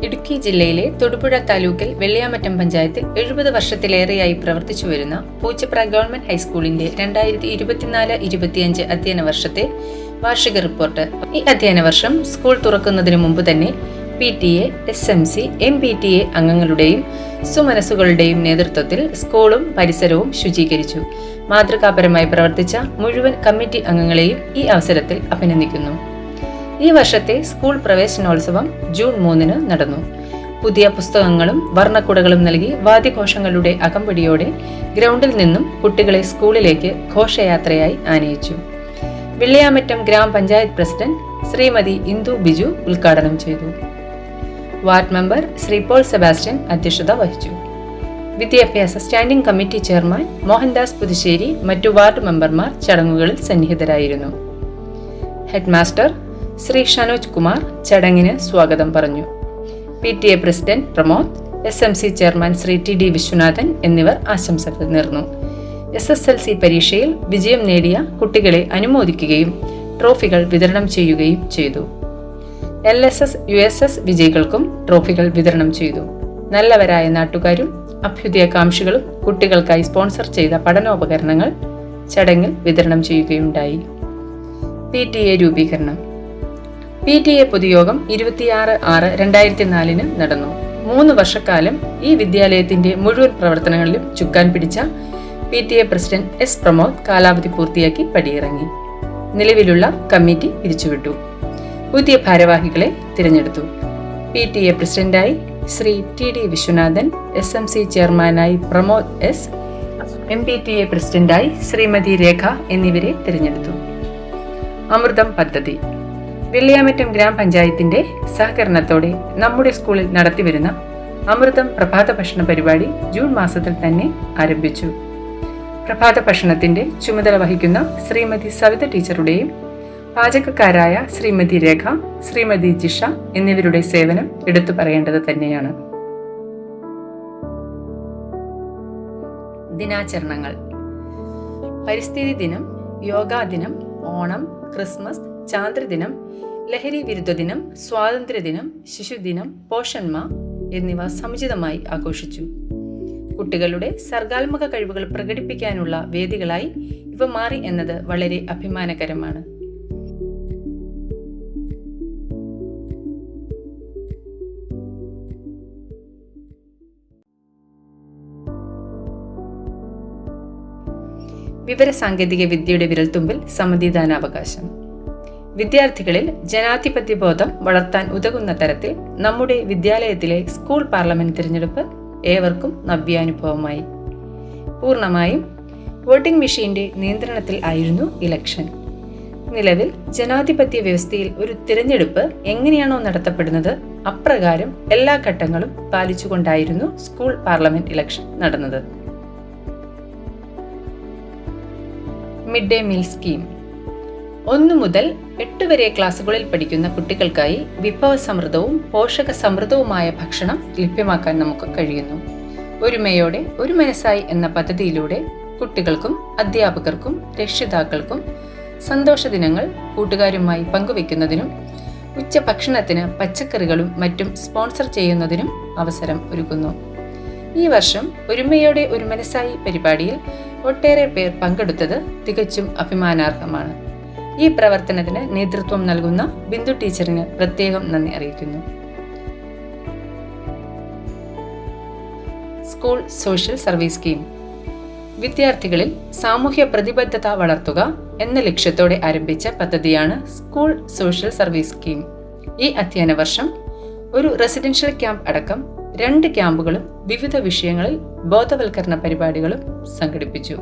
ഇടുക്കി ജില്ലയിലെ തൊടുപുഴ താലൂക്കിൽ വെള്ളിയാമറ്റം പഞ്ചായത്തിൽ 70 വർഷത്തിലേറെയായി പ്രവർത്തിച്ചു വരുന്ന പൂച്ചപ്ര ഗവൺമെന്റ് ഹൈസ്കൂളിന്റെ 2024-25 അധ്യയന വർഷത്തെ വാർഷിക റിപ്പോർട്ട്. ഈ അധ്യയന വർഷം സ്കൂൾ തുറക്കുന്നതിന് മുമ്പ് തന്നെ PTA, SMC, MPTA അംഗങ്ങളുടെയും സുമനസ്സുകളുടെയും നേതൃത്വത്തിൽ സ്കൂളും പരിസരവും ശുചീകരിച്ചു. മാതൃകാപരമായി പ്രവർത്തിച്ച മുഴുവൻ കമ്മിറ്റി അംഗങ്ങളെയും ഈ അവസരത്തിൽ അഭിനന്ദിക്കുന്നു. ഈ വർഷത്തെ സ്കൂൾ പ്രവേശനോത്സവം ജൂൺ 3 നടന്നു. പുതിയ പുസ്തകങ്ങളും വർണ്ണക്കുടകളും നൽകി വാദ്യഘോഷങ്ങളുടെ അകമ്പടിയോടെ ഗ്രൗണ്ടിൽ നിന്നും കുട്ടികളെ സ്കൂളിലേക്ക് ഘോഷയാത്രയായി ആനയിച്ചു. വെള്ളിയാമറ്റം ഗ്രാമപഞ്ചായത്ത് പ്രസിഡന്റ് ശ്രീമതി ഇന്ദു ബിജു ഉദ്ഘാടനം ചെയ്തു. Ward member Shri Paul Sebastian അധ്യക്ഷത വഹിച്ചു. വിദ്യാഭ്യാസ standing committee chairman Mohandas Puthussery, മറ്റു വാർഡ് മെമ്പർമാർ ചടങ്ങുകളിൽ സന്നിഹിതരായിരുന്നു. ഹെഡ് മാസ്റ്റർ ശ്രീ ഷനോജ് കുമാർ ചടങ്ങിന് സ്വാഗതം പറഞ്ഞു. PTA president Pramod, SMC chairman Shri TD Viswanathan എന്നിവർ ആശംസകൾ നേർന്നു. SSLC പരീക്ഷയിൽ വിജയം നേടിയ കുട്ടികളെ അനുമോദിക്കുകയും ട്രോഫികൾ വിതരണം ചെയ്യുകയും ചെയ്തു. LSS, USS വിജയികൾക്കും ട്രോഫികൾ വിതരണം ചെയ്തു. നല്ലവരായ നാട്ടുകാരും അഭ്യുദയകാംക്ഷികളും കുട്ടികൾക്കായി സ്പോൺസർ ചെയ്ത പഠനോപകരണങ്ങൾ ചടങ്ങിൽ വിതരണം ചെയ്യുകയുണ്ടായി. PTA രൂപീകരണം. PTA പൊതുയോഗം 26/6/2004 നടന്നു. 3 വർഷക്കാലം ഈ വിദ്യാലയത്തിന്റെ മുഴുവൻ പ്രവർത്തനങ്ങളിലും ചുക്കാൻ പിടിച്ച PTA പ്രസിഡന്റ് S. പ്രമോദ് കാലാവധി പൂർത്തിയാക്കി പടിയിറങ്ങി. നിലവിലുള്ള കമ്മിറ്റി പിരിച്ചുവിട്ടു. പുതിയ ഭാരവാഹികളെ തിരഞ്ഞെടുത്തു. PTA പ്രസിഡന്റായി ശ്രീ TD വിശ്വനാഥൻ, SMC ചെയർമാനായി പ്രമോദ് S, MPTA പ്രസിഡന്റായി ശ്രീമതി രേഖ എന്നിവരെ തിരഞ്ഞെടുത്തു. അമൃതം പദ്ധതി. വെള്ളിയാമറ്റം ഗ്രാമപഞ്ചായത്തിന്റെ സഹകരണത്തോടെ നമ്മുടെ സ്കൂളിൽ നടത്തിവരുന്ന അമൃതം പ്രഭാത ഭക്ഷണ പരിപാടി ജൂൺ മാസത്തിൽ തന്നെ ആരംഭിച്ചു. പ്രഭാത ഭക്ഷണത്തിന്റെ ചുമതല വഹിക്കുന്ന ശ്രീമതി സവിത ടീച്ചറുടെയും പാചകക്കാരായ ശ്രീമതി രേഖ, ശ്രീമതി ജിഷ എന്നിവരുടെ സേവനം എടുത്തു പറയേണ്ടത് തന്നെയാണ്. ദിനാചരണങ്ങൾ. പരിസ്ഥിതി ദിനം, യോഗാ ദിനം, ഓണം, ക്രിസ്മസ്, ചാന്ദ്രദിനം, ലഹരി വിരുദ്ധ ദിനം, സ്വാതന്ത്ര്യദിനം, ശിശുദിനം, പോഷൺമാ എന്നിവ സമുചിതമായി ആഘോഷിച്ചു. കുട്ടികളുടെ സർഗാത്മക കഴിവുകൾ പ്രകടിപ്പിക്കാനുള്ള വേദികളായി ഇവ മാറി എന്നത് വളരെ അഭിമാനകരമാണ്. വിവരസാങ്കേതിക വിദ്യയുടെ വിരൽത്തുമ്പിൽ സമ്മതിദാനാവകാശം. വിദ്യാർത്ഥികളിൽ ജനാധിപത്യ ബോധം വളർത്താൻ ഉതകുന്ന തരത്തിൽ നമ്മുടെ വിദ്യാലയത്തിലെ സ്കൂൾ പാർലമെന്റ് തിരഞ്ഞെടുപ്പ് ഏവർക്കും നവ്യാനുഭവമായി. പൂർണ്ണമായും വോട്ടിംഗ് മെഷീന്റെ നിയന്ത്രണത്തിൽ ആയിരുന്നു ഇലക്ഷൻ. നിലവിൽ ജനാധിപത്യ വ്യവസ്ഥയിൽ ഒരു തിരഞ്ഞെടുപ്പ് എങ്ങനെയാണോ നടത്തപ്പെടുന്നത് അപ്രകാരം എല്ലാ ഘട്ടങ്ങളും പാലിച്ചുകൊണ്ടായിരുന്നു സ്കൂൾ പാർലമെന്റ് ഇലക്ഷൻ നടന്നത്. Mid day meal scheme. 1 മുതൽ 8 വരെ ക്ലാസുകളിൽ പഠിക്കുന്ന കുട്ടികൾക്കായി വിഭവസമൃദ്ധവും പോഷക സമൃദ്ധവുമായ ഭക്ഷണം ലഭ്യമാക്കാൻ നമുക്ക് കഴിയുന്നു. ഒരുമയോടെ ഒരു മനസ്സായി എന്ന പദ്ധതിയിലൂടെ കുട്ടികൾക്കും അധ്യാപകർക്കും രക്ഷിതാക്കൾക്കും സന്തോഷ ദിനങ്ങൾ കൂട്ടുകാരുമായി പങ്കുവെക്കുന്നതിനും ഉച്ചഭക്ഷണത്തിന് പച്ചക്കറികളും മറ്റും സ്പോൺസർ ചെയ്യുന്നതിനും അവസരം ഒരുക്കുന്നു. ഈ വർഷം ഒരുമയോടെ ഒരു മനസ്സായി പരിപാടിയിൽ ഒട്ടേറെ പേർ പങ്കെടുത്തത് തികച്ചും അഭിമാനാർഹമാണ്. ഈ പ്രവർത്തനത്തിന് നേതൃത്വം നൽകുന്ന ബിന്ദു ടീച്ചറിന് പ്രത്യേകം നന്ദി അറിയിക്കുന്നു. School social service scheme. വിദ്യാർത്ഥികളിൽ സാമൂഹ്യ പ്രതിബദ്ധത വളർത്തുക എന്ന ലക്ഷ്യത്തോടെ ആരംഭിച്ച പദ്ധതിയാണ് സ്കൂൾ സോഷ്യൽ സർവീസ് സ്കീം. ഈ അധ്യയന വർഷം ഒരു റെസിഡൻഷ്യൽ ക്യാമ്പ് അടക്കം 2 ക്യാമ്പുകളും വിവിധ വിഷയങ്ങളിൽ ബോധവൽക്കരണ പരിപാടികളും സംഘടിപ്പിച്ചു.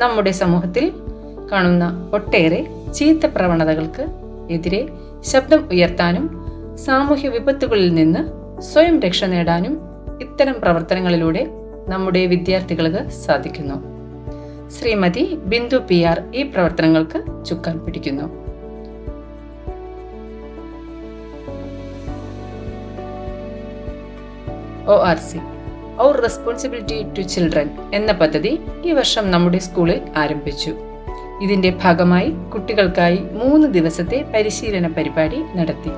നമ്മുടെ സമൂഹത്തിൽ കാണുന്ന ഒട്ടേറെ ചീത്ത പ്രവണതകൾക്ക് എതിരെ ശബ്ദം ഉയർത്താനും സാമൂഹ്യ വിപത്തുകളിൽ നിന്ന് സ്വയം രക്ഷ നേടാനും ഇത്തരം പ്രവർത്തനങ്ങളിലൂടെ നമ്മുടെ വിദ്യാർത്ഥികൾക്ക് സാധിക്കുന്നു. ശ്രീമതി ബിന്ദു PR ഈ പ്രവർത്തനങ്ങൾക്ക് ചുക്കാൻ പിടിക്കുന്നു. ORC Our Responsibility to Children എന്ന പദ്ധതി ഈ വർഷം നമ്മുടെ സ്കൂളിൽ ആരംഭിച്ചു. ഇതിന്റെ ഭാഗമായി കുട്ടികൾക്കായി 3 ദിവസത്തെ പരിശീലന പരിപാടി നടത്തി.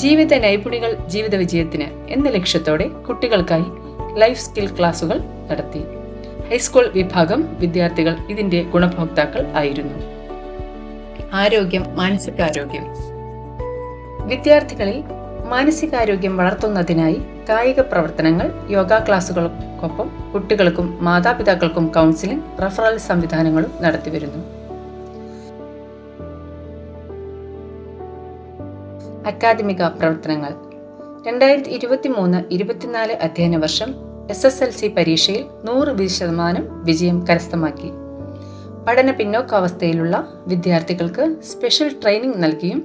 ജീവിത നൈപുണികൾ ജീവിത വിജയത്തിന് എന്ന ലക്ഷ്യത്തോടെ കുട്ടികൾക്കായി ലൈഫ് സ്കിൽ ക്ലാസുകൾ നടത്തി. ഹൈസ്കൂൾ വിഭാഗം വിദ്യാർത്ഥികൾ ഇതിന്റെ ഗുണഭോക്താക്കൾ ആയിരുന്നു. ആരോഗ്യം, മാനസികാരോഗ്യം. വിദ്യാർത്ഥികളിൽ മാനസികാരോഗ്യം വളർത്തുന്നതിനായി കായിക പ്രവർത്തനങ്ങൾ, യോഗ ക്ലാസുകൾക്കൊപ്പം കുട്ടികൾക്കും മാതാപിതാക്കൾക്കും കൗൺസിലിംഗ്, റഫറൽ സംവിധാനങ്ങളും നടത്തിവരുന്നു. അക്കാദമിക പ്രവർത്തനങ്ങൾ. 2023-24 അധ്യയന വർഷം SSLC പരീക്ഷയിൽ 100% വിജയം കരസ്ഥമാക്കി. പഠന പിന്നോക്കാവസ്ഥയിലുള്ള വിദ്യാർത്ഥികൾക്ക് സ്പെഷ്യൽ ട്രെയിനിംഗ് നൽകിയും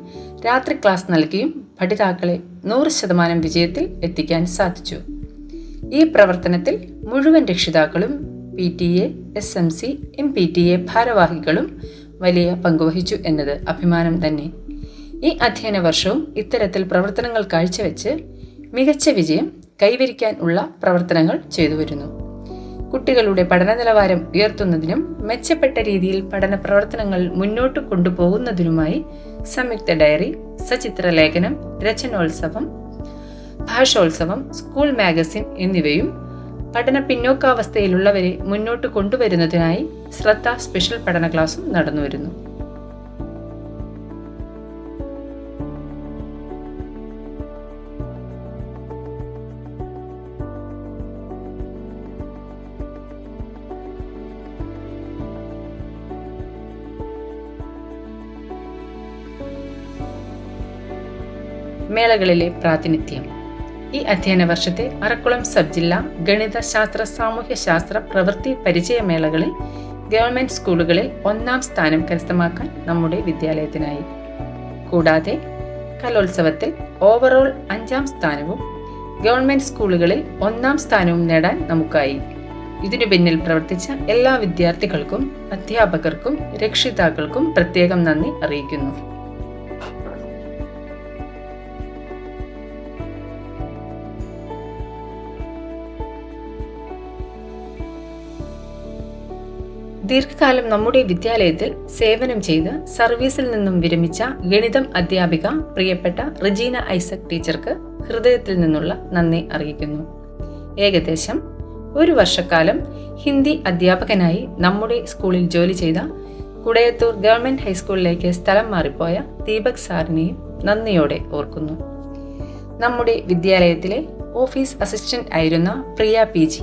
രാത്രി ക്ലാസ് നൽകിയും പഠിതാക്കളെ 100% വിജയത്തിൽ എത്തിക്കാൻ സാധിച്ചു. ഈ പ്രവർത്തനത്തിൽ മുഴുവൻ രക്ഷിതാക്കളും PTA, SMC, MPTA ഭാരവാഹികളും വലിയ പങ്കുവഹിച്ചു എന്നത് അഭിമാനം തന്നെ. ഈ അധ്യയന വർഷവും ഇത്തരത്തിൽ പ്രവർത്തനങ്ങൾ കാഴ്ചവെച്ച് മികച്ച വിജയം കൈവരിക്കാൻ ഉള്ള പ്രവർത്തനങ്ങൾ ചെയ്തു വരുന്നു. കുട്ടികളുടെ പഠന നിലവാരം ഉയർത്തുന്നതിനും മെച്ചപ്പെട്ട രീതിയിൽ പഠന പ്രവർത്തനങ്ങൾ മുന്നോട്ട് കൊണ്ടുപോകുന്നതിനുമായി സംയുക്ത ഡയറി, സചിത്ര ലേഖനം, രചനോത്സവം, ഭാഷോത്സവം, സ്കൂൾ മാഗസിൻ എന്നിവയും പഠന പിന്നോക്കാവസ്ഥയിലുള്ളവരെ മുന്നോട്ട് കൊണ്ടുവരുന്നതിനായി ശ്രദ്ധ സ്പെഷ്യൽ പഠന ക്ലാസും നടന്നുവരുന്നു. മേളകളിലെ പ്രാതിനിധ്യം. ഈ അധ്യയന വർഷത്തെ അറക്കുളം സബ് ജില്ലാ ഗണിത ശാസ്ത്ര സാമൂഹ്യ ശാസ്ത്ര പ്രവൃത്തി പരിചയമേളകളിൽ ഗവൺമെന്റ് സ്കൂളുകളിൽ 1ാം സ്ഥാനം കരസ്ഥമാക്കാൻ നമ്മുടെ വിദ്യാലയത്തിനായി. കൂടാതെ കലോത്സവത്തിൽ ഓവറോൾ 5ാം സ്ഥാനവും ഗവൺമെന്റ് സ്കൂളുകളിൽ 1ാം സ്ഥാനവും നേടാൻ നമുക്കായി. ഇതിനു പിന്നിൽ പ്രവർത്തിച്ച എല്ലാ വിദ്യാർത്ഥികൾക്കും അധ്യാപകർക്കും രക്ഷിതാക്കൾക്കും പ്രത്യേകം നന്ദി അറിയിക്കുന്നു. ദീർഘകാലം നമ്മുടെ വിദ്യാലയത്തിൽ സേവനം ചെയ്ത് സർവീസിൽ നിന്നും വിരമിച്ച ഗണിതം അധ്യാപിക പ്രിയപ്പെട്ട റജീന ഐസക് ടീച്ചർക്ക് ഹൃദയത്തിൽ നിന്നുള്ള നന്ദി അറിയിക്കുന്നു. ഏകദേശം 1 വർഷക്കാലം ഹിന്ദി അധ്യാപകനായി നമ്മുടെ സ്കൂളിൽ ജോലി ചെയ്ത കുടയത്തൂർ ഗവൺമെന്റ് ഹൈസ്കൂളിലേക്ക് സ്ഥലം മാറിപ്പോയ ദീപക് സാറിനെയും നന്ദിയോടെ ഓർക്കുന്നു. നമ്മുടെ വിദ്യാലയത്തിലെ ഓഫീസ് അസിസ്റ്റന്റ് ആയിരുന്ന പ്രിയ PG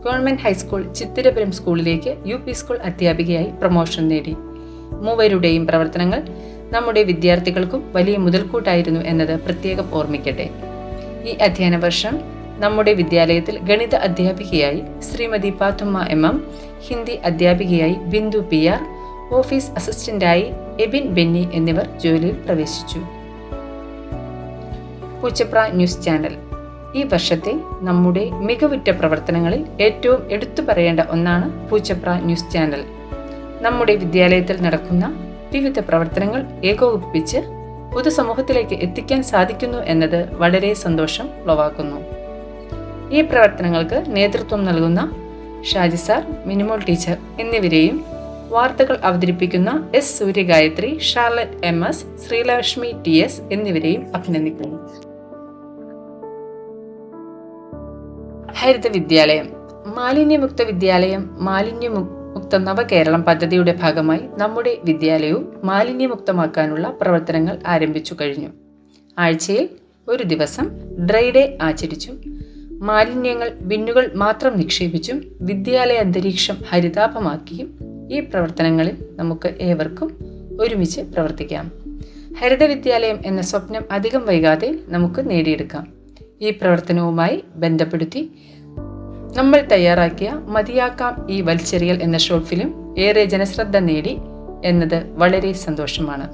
ഗവൺമെന്റ് ഹൈസ്കൂൾ ചിത്തിരപുരം സ്കൂളിലേക്ക് UP സ്കൂൾ അധ്യാപികയായി പ്രൊമോഷൻ നേടി. മൂവരുടെയും പ്രവർത്തനങ്ങൾ നമ്മുടെ വിദ്യാർത്ഥികൾക്കും വലിയ മുതൽക്കൂട്ടായിരുന്നു എന്നത് പ്രത്യേകം ഓർമ്മിക്കട്ടെ. ഈ അധ്യയന വർഷം നമ്മുടെ വിദ്യാലയത്തിൽ ഗണിത അധ്യാപികയായി ശ്രീമതി പാത്തുമ്മ MM, ഹിന്ദി അധ്യാപികയായി ബിന്ദു PR, ഓഫീസ് അസിസ്റ്റന്റായി എബിൻ ബെന്നി എന്നിവർ ജോലിയിൽ പ്രവേശിച്ചു. Poochapra news channel. ഈ വർഷത്തെ നമ്മുടെ മികവുറ്റ പ്രവർത്തനങ്ങളിൽ ഏറ്റവും എടുത്തു പറയേണ്ട ഒന്നാണ് പൂച്ചപ്ര ന്യൂസ് ചാനൽ. നമ്മുടെ വിദ്യാലയത്തിൽ നടക്കുന്ന വിവിധ പ്രവർത്തനങ്ങൾ ഏകോപിപ്പിച്ച് പൊതുസമൂഹത്തിലേക്ക് എത്തിക്കാൻ സാധിക്കുന്നു എന്നത് വളരെ സന്തോഷം ഉളവാക്കുന്നു. ഈ പ്രവർത്തനങ്ങൾക്ക് നേതൃത്വം നൽകുന്ന ഷാജി സാർ, മിനിമോൾ ടീച്ചർ എന്നിവരെയും വാർത്തകൾ അവതരിപ്പിക്കുന്ന S. Suryagayathri, Charlotte MS, Sreelakshmi TS എന്നിവരെയും അഭിനന്ദിക്കുന്നു. ഹരിത വിദ്യാലയം. മാലിന്യമുക്ത വിദ്യാലയം, മാലിന്യമുക്ത നവകേരളം പദ്ധതിയുടെ ഭാഗമായി നമ്മുടെ വിദ്യാലയവും മാലിന്യമുക്തമാക്കാനുള്ള പ്രവർത്തനങ്ങൾ ആരംഭിച്ചു കഴിഞ്ഞു. ആഴ്ചയിൽ 1 ദിവസം ഡ്രൈ ഡേ ആചരിച്ചും മാലിന്യങ്ങൾ ബിന്നുകൾ മാത്രം നിക്ഷേപിച്ചും വിദ്യാലയ അന്തരീക്ഷം ഹരിതാഭമാക്കിയും ഈ പ്രവർത്തനങ്ങളിൽ നമുക്ക് ഏവർക്കും ഒരുമിച്ച് പ്രവർത്തിക്കാം. ഹരിത വിദ്യാലയം എന്ന സ്വപ്നം അധികം വൈകാതെ നമുക്ക് നേടിയെടുക്കാം. ഈ പ്രവർത്തനവുമായി ബന്ധപ്പെടുത്തി നമ്മൾ തയ്യാറാക്കിയ മതിയാക്കാം ഈ വലിച്ചെറിയൽ എന്ന ഷോർട്ട് ഫിലിം ഏറെ ജനശ്രദ്ധ നേടി എന്നത് വളരെ സന്തോഷമാണ്.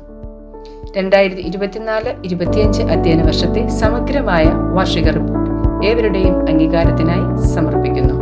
2024-25 അധ്യയന വർഷത്തെ സമഗ്രമായ വാർഷിക റിപ്പോർട്ട് ഏവരുടെയും അംഗീകാരത്തിനായി സമർപ്പിക്കുന്നു.